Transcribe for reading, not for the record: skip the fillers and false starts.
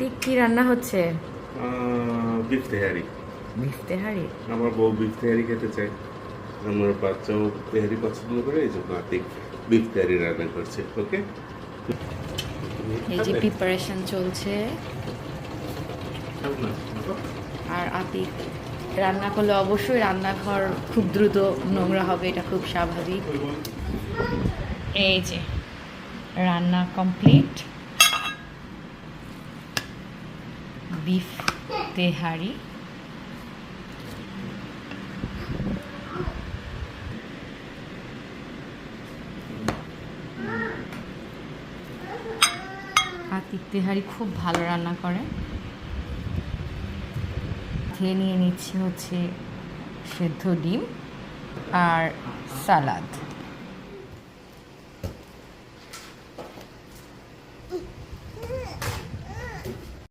আতিক কি রান্না হচ্ছে? বিফ তেহারি। বিফ তেহারি? আমার বউ বিফ তেহারি খেতে চায়, আমার বাচ্চাও তেহারি পছন্দ করে, এই জন্য আতিক বিফ তেহারি রান্না করছে। ওকে, এই যে প্রিপারেশন চলছে। আর আতিক রান্না করলে অবশ্যই রান্নাঘর খুব দ্রুত নোংরা হবে, এটা খুব স্বাভাবিক। এই যে রান্না কমপ্লিট, বিফ তেহারি। আতিক তেহারি খুব ভালো রান্না করে। খেয়ে নিয়ে নিচ্ছে হচ্ছে সেদ্ধ ডিম আর সালাদ।